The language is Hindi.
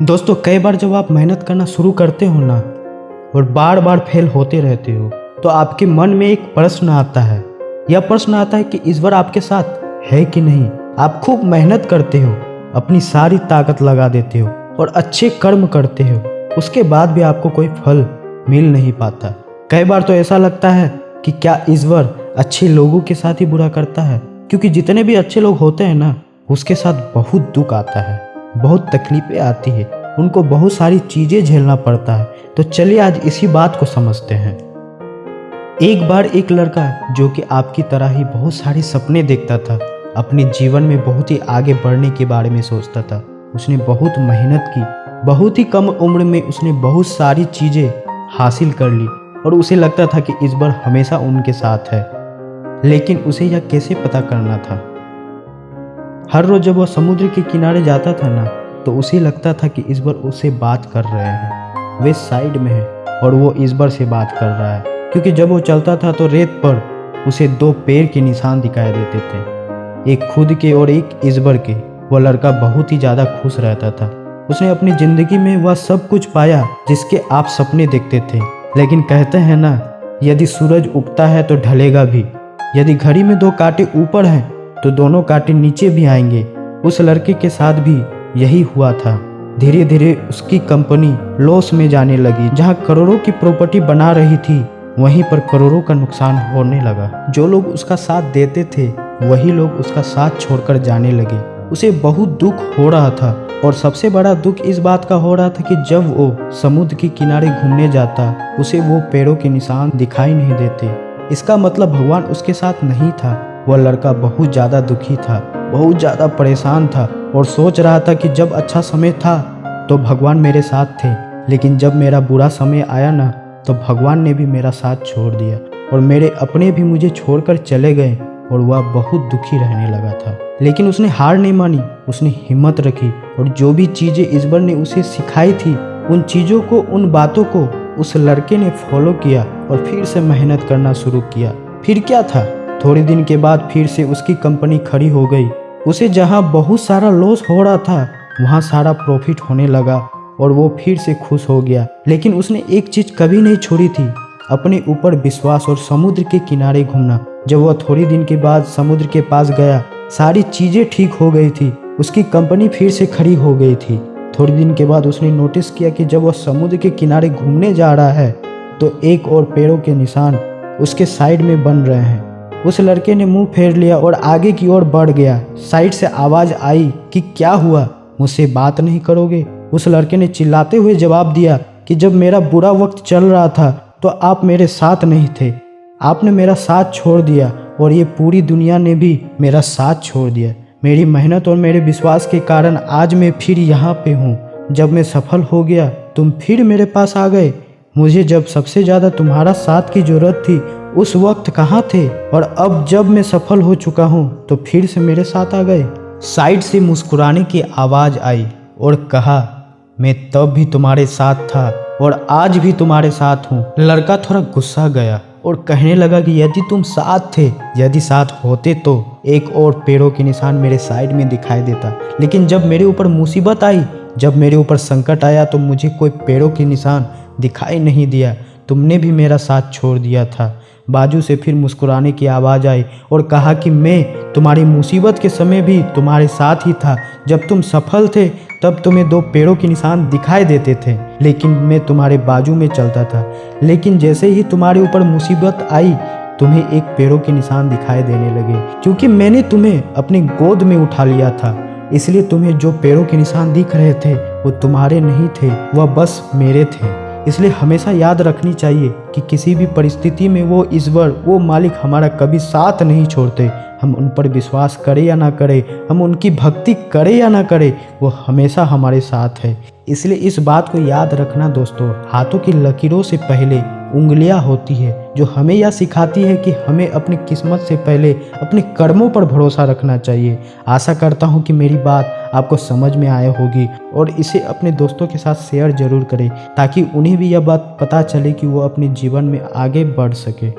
दोस्तों कई बार जब आप मेहनत करना शुरू करते हो ना और बार बार फेल होते रहते हो तो आपके मन में एक प्रश्न आता है। यह प्रश्न आता है कि इस बार आपके साथ है कि नहीं। आप खूब मेहनत करते हो, अपनी सारी ताकत लगा देते हो और अच्छे कर्म करते हो, उसके बाद भी आपको कोई फल मिल नहीं पाता। कई बार तो ऐसा लगता है कि क्या ईश्वर अच्छे लोगों के साथ ही बुरा करता है, क्योंकि जितने भी अच्छे लोग होते हैं ना उसके साथ बहुत दुख आता है, बहुत तकलीफें आती है, उनको बहुत सारी चीज़ें झेलना पड़ता है। तो चलिए आज इसी बात को समझते हैं। एक बार एक लड़का जो कि आपकी तरह ही बहुत सारे सपने देखता था, अपने जीवन में बहुत ही आगे बढ़ने के बारे में सोचता था। उसने बहुत मेहनत की, बहुत ही कम उम्र में उसने बहुत सारी चीज़ें हासिल कर ली और उसे लगता था कि इस बार हमेशा उनके साथ है। लेकिन उसे यह कैसे पता करना था। हर रोज जब वह समुद्र के किनारे जाता था ना तो उसे लगता था कि इस बार उससे बात कर रहे हैं, वे साइड में है और वो इस बार से बात कर रहा है, क्योंकि जब वो चलता था तो रेत पर उसे दो पैर के निशान दिखाई देते थे, एक खुद के और एक ईश्वर के। वह लड़का बहुत ही ज़्यादा खुश रहता था। उसने अपनी ज़िंदगी में वह सब कुछ पाया जिसके आप सपने देखते थे। लेकिन कहते हैं ना, यदि सूरज उगता है तो ढलेगा भी, यदि घड़ी में दो कांटे ऊपर हैं तो दोनों कांटे नीचे भी आएंगे। उस लड़के के साथ भी यही हुआ था। धीरे धीरे उसकी कंपनी लॉस में जाने लगी। जहां करोड़ों की प्रॉपर्टी बना रही थी वहीं पर करोड़ों का नुकसान होने लगा। जो लोग उसका साथ देते थे वही लोग उसका साथ छोड़कर जाने लगे। उसे बहुत दुख हो रहा था और सबसे बड़ा दुख इस बात का हो रहा था कि जब वो समुद्र के किनारे घूमने जाता उसे वो पैरों के निशान दिखाई नहीं देते। इसका मतलब भगवान उसके साथ नहीं था। वह लड़का बहुत ज़्यादा दुखी था, बहुत ज़्यादा परेशान था और सोच रहा था कि जब अच्छा समय था तो भगवान मेरे साथ थे, लेकिन जब मेरा बुरा समय आया ना तो भगवान ने भी मेरा साथ छोड़ दिया और मेरे अपने भी मुझे छोड़कर चले गए और वह बहुत दुखी रहने लगा था। लेकिन उसने हार नहीं मानी, उसने हिम्मत रखी और जो भी चीज़ें ईश्वर ने उसे सिखाई थी उन चीज़ों को, उन बातों को उस लड़के ने फॉलो किया और फिर से मेहनत करना शुरू किया। फिर क्या था, थोड़े दिन के बाद फिर से उसकी कंपनी खड़ी हो गई। उसे जहां बहुत सारा लॉस हो रहा था वहां सारा प्रॉफिट होने लगा और वो फिर से खुश हो गया। लेकिन उसने एक चीज़ कभी नहीं छोड़ी थी, अपने ऊपर विश्वास और समुद्र के किनारे घूमना। जब वह थोड़ी दिन के बाद समुद्र के पास गया, सारी चीज़ें ठीक हो गई थी, उसकी कंपनी फिर से खड़ी हो गई थी। थोड़ी दिन के बाद उसने नोटिस किया कि जब वह समुद्र के किनारे घूमने जा रहा है तो एक और पैरों के निशान उसके साइड में बन रहे हैं। उस लड़के ने मुंह फेर लिया और आगे की ओर बढ़ गया। साइड से आवाज़ आई कि क्या हुआ, मुझसे बात नहीं करोगे। उस लड़के ने चिल्लाते हुए जवाब दिया कि जब मेरा बुरा वक्त चल रहा था तो आप मेरे साथ नहीं थे, आपने मेरा साथ छोड़ दिया और ये पूरी दुनिया ने भी मेरा साथ छोड़ दिया। मेरी मेहनत और मेरे विश्वास के कारण आज मैं फिर यहाँ पे हूँ। जब मैं सफल हो गया तुम फिर मेरे पास आ गए। मुझे जब सबसे ज़्यादा तुम्हारा साथ की ज़रूरत थी उस वक्त कहाँ थे, और अब जब मैं सफल हो चुका हूँ तो फिर से मेरे साथ आ गए। साइड से मुस्कुराने की आवाज़ आई और कहा, मैं तब भी तुम्हारे साथ था और आज भी तुम्हारे साथ हूँ। लड़का थोड़ा गुस्सा गया और कहने लगा कि यदि तुम साथ थे, यदि साथ होते तो एक और पैरों के निशान मेरे साइड में दिखाई देता। लेकिन जब मेरे ऊपर मुसीबत आई, जब मेरे ऊपर संकट आया तो मुझे कोई पैरों के निशान दिखाई नहीं दिया। तुमने भी मेरा साथ छोड़ दिया था। बाजू से फिर मुस्कुराने की आवाज़ आई और कहा कि मैं तुम्हारी मुसीबत के समय भी तुम्हारे साथ ही था। जब तुम सफल थे तब तुम्हें दो पैरों के निशान दिखाई देते थे, लेकिन मैं तुम्हारे बाजू में चलता था। लेकिन जैसे ही तुम्हारे ऊपर मुसीबत आई तुम्हें एक पैरों के निशान दिखाई देने लगे, क्योंकि मैंने तुम्हें अपनी गोद में उठा लिया था। इसलिए तुम्हें जो पैरों के निशान दिख रहे थे वो तुम्हारे नहीं थे, वह बस मेरे थे। इसलिए हमेशा याद रखनी चाहिए कि किसी भी परिस्थिति में वो ईश्वर, वो मालिक हमारा कभी साथ नहीं छोड़ते। हम उन पर विश्वास करें या ना करें, हम उनकी भक्ति करें या ना करें, वो हमेशा हमारे साथ है। इसलिए इस बात को याद रखना दोस्तों, हाथों की लकीरों से पहले उंगलियां होती है, जो हमें यह सिखाती है कि हमें अपनी किस्मत से पहले अपने कर्मों पर भरोसा रखना चाहिए। आशा करता हूँ कि मेरी बात आपको समझ में आए होगी और इसे अपने दोस्तों के साथ शेयर जरूर करें, ताकि उन्हें भी यह बात पता चले कि वो अपने जीवन में आगे बढ़ सके।